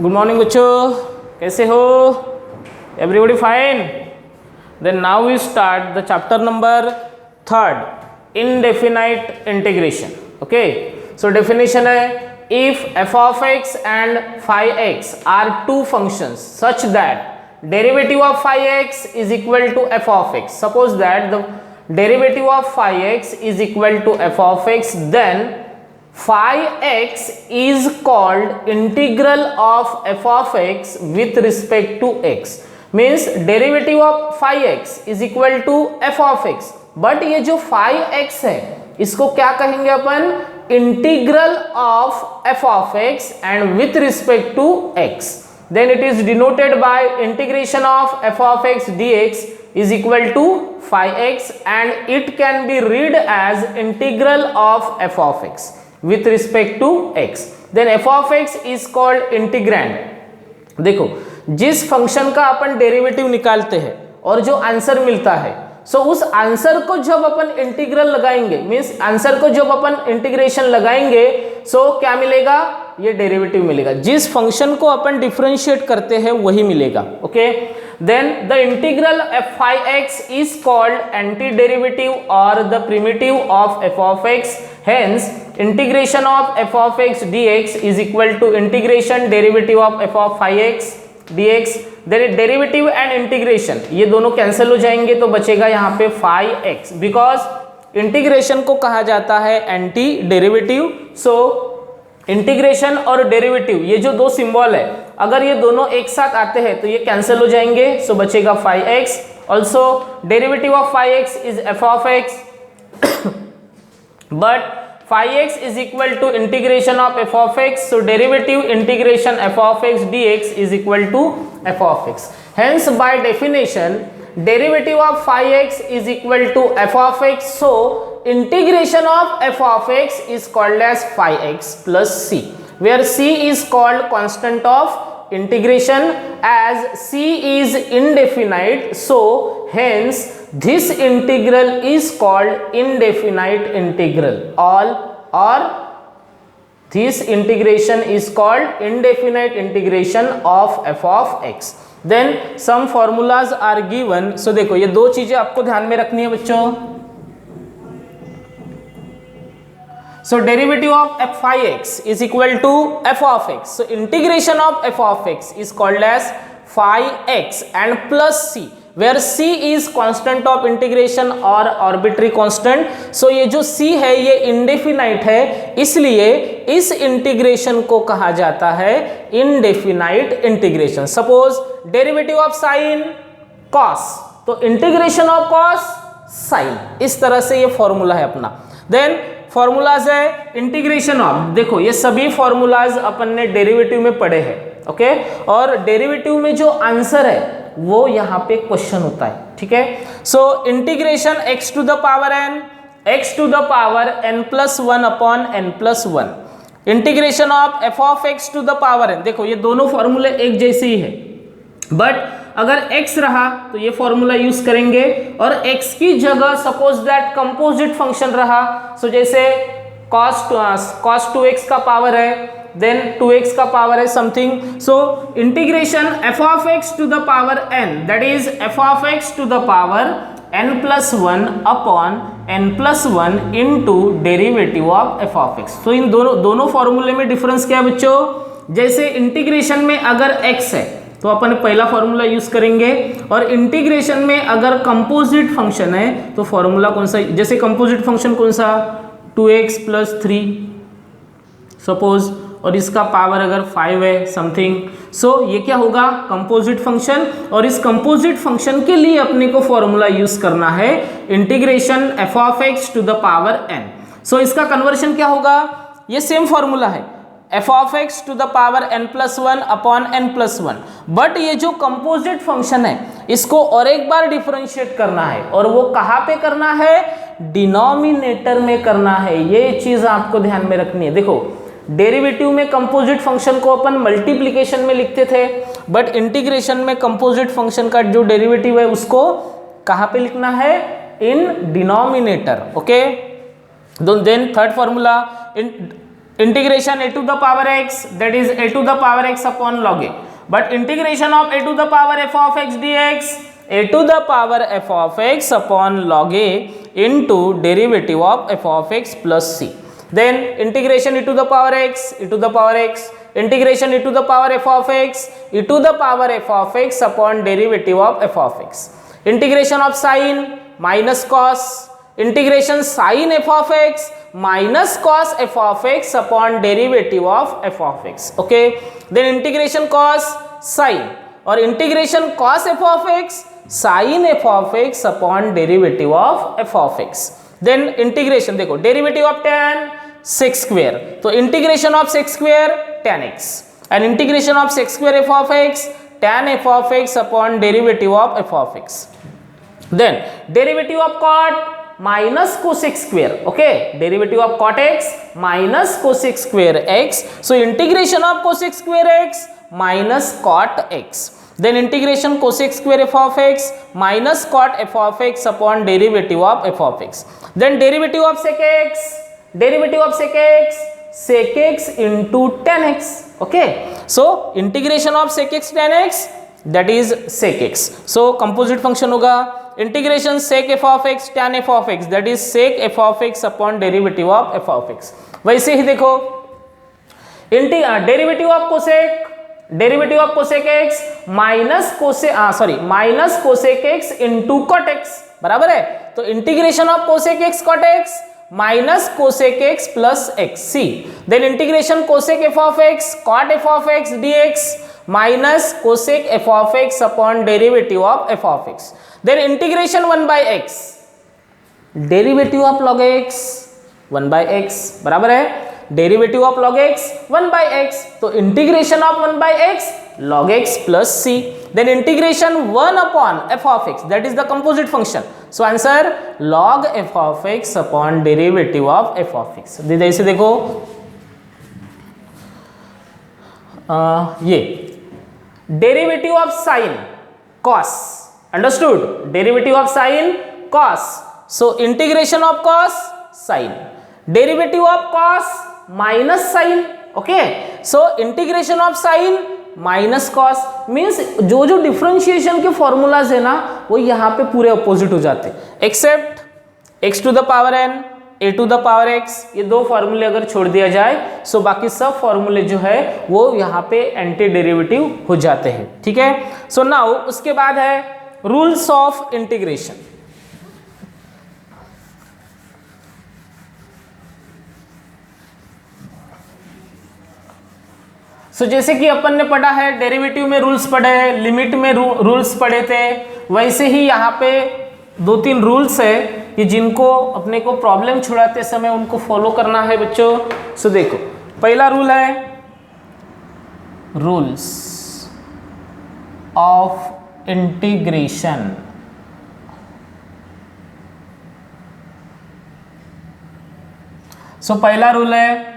Good morning बच्चों, कैसे हो? Everybody fine? Then now we start the chapter number 3, indefinite integration. Okay, so definition है, if f of x and phi x are two functions such that derivative of phi x is equal to f of x. Suppose that the derivative of phi x is equal to f of x, then phi x is called integral of f of x with respect to x. Means derivative of phi x is equal to f of x, but ये जो phi x है इसको क्या कहेंगे अपन? Integral of f of x and with respect to x. Then it is denoted by integration of f of x dx is equal to phi x, and it can be read as integral of f of x with respect to x. Then f of x is called integrand. देखो, जिस function का अपन derivative निकालते हैं और जो answer मिलता है, सो उस आंसर को जब अपन इंटीग्रल लगाएंगे, मीन्स आंसर को जब अपन इंटीग्रेशन लगाएंगे, सो क्या मिलेगा? ये डेरिवेटिव मिलेगा. जिस फंक्शन को अपन डिफरेंशिएट करते हैं वही मिलेगा. Okay, then the integral f phi x is called anti derivative or the primitive of f of x. Hence integration of f of x dx is equal to integration derivative of f of phi x dx. Then derivative and integration ये दोनों cancel हो जाएंगे, तो बचेगा यहाँ पे phi x, because integration को कहा जाता है एंटी डेरिवेटिव. सो इंटीग्रेशन और डेरिवेटिव ये जो दो सिंबल है, अगर ये दोनों एक साथ आते हैं तो ये कैंसिल हो जाएंगे, सो बचेगा phi x. Also derivative of phi x is f of x, but phi x is equal to integration of f of x, so derivative integration f of x dx is equal to f of x. Hence by definition derivative of phi x is equal to f of x, so integration of f of x is called as phi x plus c, where c is called constant of integration as c is indefinite, so hence this integral is called indefinite integral. Or this integration is called indefinite integration of f of x. Then some formulas are given. So देखो, ये दो चीजें आपको ध्यान में रखनी है बच्चों. So derivative of f phi x is equal to f of x. So integration of f of x is called as phi x and plus c, where c is constant of integration और arbitrary constant. So ये जो c है ये indefinite है, इसलिए इस integration को कहा जाता है indefinite integration. Suppose derivative of sin cos, तो इंटीग्रेशन ऑफ cos sin, इस तरह से ये फॉर्मूला है अपना. देन फॉर्मूलाज है इंटीग्रेशन ऑफ, देखो ये सभी फॉर्मूलाज अपन ने डेरिवेटिव में पढ़े हैं. ओके, और डेरिवेटिव में जो आंसर है वो यहाँ पे क्वेश्चन होता है. ठीक है, so integration x to the power n, x to the power n plus 1 upon n plus 1, integration of f of x to the power n. देखो ये दोनों फॉर्मूले एक जैसे ही है, बट अगर x रहा तो ये फॉर्मूला यूज करेंगे, और x की जगह सपोज दैट कंपोजिट फंक्शन रहा, सो जैसे cos 2x का पावर है, देन 2x का पावर है something. So integration f of x to the power n, that is f of x to the power n plus 1 upon n plus 1 into derivative of f of x. तो इन दोनों फॉर्मूले में difference क्या है बच्चों? जैसे integration में अगर x है तो अपन पहला फॉर्मूला यूज करेंगे, और इंटीग्रेशन में अगर कंपोजिट फंक्शन है तो फॉर्मूला कौन सा? जैसे कंपोजिट फंक्शन कौन सा? 2x प्लस 3 सपोज, और इसका पावर अगर 5 है समथिंग. सो ये क्या होगा? कंपोजिट फंक्शन, और इस कंपोजिट फंक्शन के लिए अपने को फॉर्मूला यूज करना है integration f of x to the power n. So इसका कन्वर्शन क्या होगा? ये सेम फॉर्मूला है f of x to the power n plus 1 upon n plus 1, but ये जो कंपोजिट फंक्शन है इसको और एक बार डिफरेंशिएट करना है, और वो कहाँ पे करना है? डिनोमिनेटर में करना है. ये चीज आपको ध्यान में रखनी है. देखो डेरिवेटिव में कंपोजिट फंक्शन को अपन मल्टीप्लिकेशन में लिखते थे, बट इंटीग्रेशन में कंपोजिट फंक्शन का जो डेरिवेटिव है उसको कहाँ पे लिखना है? In denominator. Okay, then third formula, integration a to the power x, that is a to the power x upon log a. But integration of a to the power f of x dx, a to the power f of x upon log a into derivative of f of x plus c. Then integration e to the power x, e to the power x, integration e to the power f of x, e to the power f of x upon derivative of f of x. Integration of sin minus cos, integration sin f of x minus cos f of x upon derivative of f of x. Okay, then integration cos sin or integration cos f of x sin f of x upon derivative of f of x. Then integration देखो derivative of tan sec square, तो integration of sec square tan x and integration of sec square f of x tan f of x upon derivative of f of x. Then derivative of cot minus cosec square, okay, derivative of cot x minus cosec square x, so integration of cosec square x minus cot x. Then integration cosec square f of x minus cot f of x upon derivative of f of x. Then derivative of sec x, derivative of sec x into tan x, okay, so integration of sec x tan x, that is sec x. So composite function होगा integration sec f of x tan f of x, that is sec f of x upon derivative of f of x. वैसे ही देखो derivative of cosec x minus cosec x into cot x बराबर है, तो integration of cosec x cot x minus cosec x plus xc. Then integration cosec f of x cot f of x dx minus cosec f of x upon derivative of f of x. Then integration 1 by x, derivative of log x 1 by x बराबर है derivative of log x 1 by x, तो integration of 1 by x log x plus c. Then integration 1 upon f of x, that is the composite function, so answer log f of x upon derivative of f of x. जैसे देखो ये derivative of sin cos, understood, derivative of sin cos, so integration of cos sin, derivative of cos minus sin, okay, so integration of sin minus cos means जो जो differentiation के formulas है ना वो यहाँ पे पूरे अपोजिट हो जाते हैं, except x to the power n, a to the power x, ये दो फॉर्मूले अगर छोड़ दिया जाए सो बाकी सब फॉर्मूले जो है वो यहाँ पे एंटी डेरिवेटिव हो जाते हैं, ठीक है. सो नाउ उसके बाद है रूल्स ऑफ इंटीग्रेशन. सो जैसे कि अपन ने पढ़ा है डेरिवेटिव में रूल्स पढ़े, लिमिट में रूल्स पढ़े थे, वैसे ही यहाँ पे 2-3 रूल्स है कि जिनको अपने को प्रॉब्लम छुड़ाते समय उनको फॉलो करना है बच्चों. सो देखो पहला रूल है रूल्स ऑफ इंटीग्रेशन. सो पहला रूल है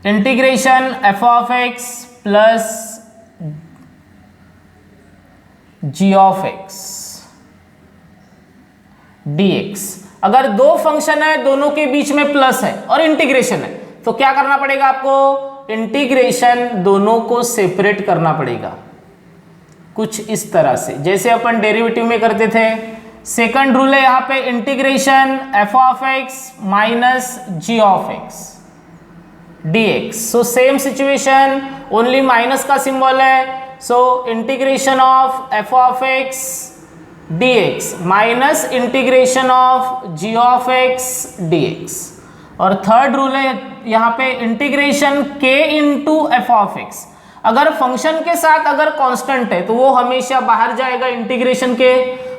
integration f of x plus g of x dx. अगर दो फंक्शन है दोनों के बीच में प्लस है और इंटीग्रेशन है तो क्या करना पड़ेगा आपको, इंटीग्रेशन दोनों को सेपरेट करना पड़ेगा कुछ इस तरह से जैसे अपन डेरिवेटिव में करते थे. सेकंड रूल है यहाँ पे integration f of x minus g of x dx. So same situation, only minus का सिंबल है, so integration of f of x dx minus integration of g of x dx. और third rule है यहाँ पे integration k into F of x. अगर function के साथ अगर कांस्टेंट है तो वो हमेशा बाहर जाएगा इंटीग्रेशन के,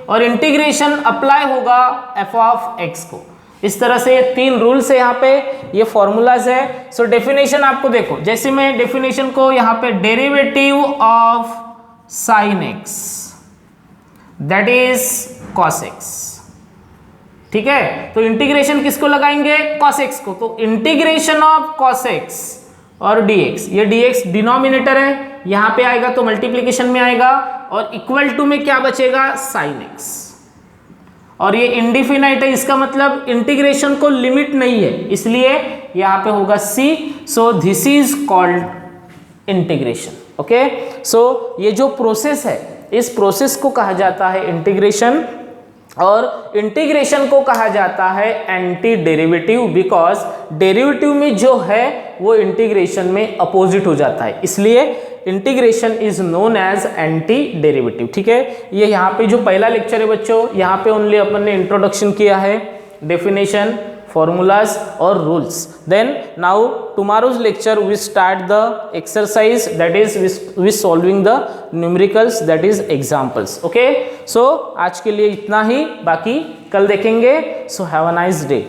और इंटीग्रेशन अप्लाई होगा f ऑफ x को. इस तरह से ये 3 रूल्स है यहाँ पे, ये फॉर्मूलाज है. सो डेफिनेशन आपको देखो, जैसे मैं डेफिनेशन को यहाँ पे derivative of sine x that is cos x, ठीक है, तो इंटीग्रेशन किसको लगाएंगे, cos x को, तो इंटीग्रेशन ऑफ cos x और dx, ये dx डिनोमिनेटर है यहाँ पे आएगा तो मल्टीप्लीकेशन में आएगा, और इक्वल टू में क्या बचेगा sin x. और ये इंडिफिनाइट है, इसका मतलब इंटीग्रेशन को लिमिट नहीं है, इसलिए यहाँ पे होगा c. So this is called integration. Okay, so ये जो प्रोसेस है, इस प्रोसेस को कहा जाता है इंटीग्रेशन, और इंटीग्रेशन को कहा जाता है एंटी डेरिवेटिव, बिकॉज डेरिवेटिव में जो है वो इंटीग्रेशन में अपोजिट हो जाता है, इसलिए integration is known as antiderivative. ठीक है, ये यहाँ पे जो पहला लेक्चर है बच्चों, यहाँ पे ओनली अपन ने इंट्रोडक्शन किया है, definition, formulas or rules. Then now tomorrow's lecture we start the exercise, that is we solving the numericals, that is examples. Okay, so आज के लिए इतना ही, बाकी कल देखेंगे. So have a nice day.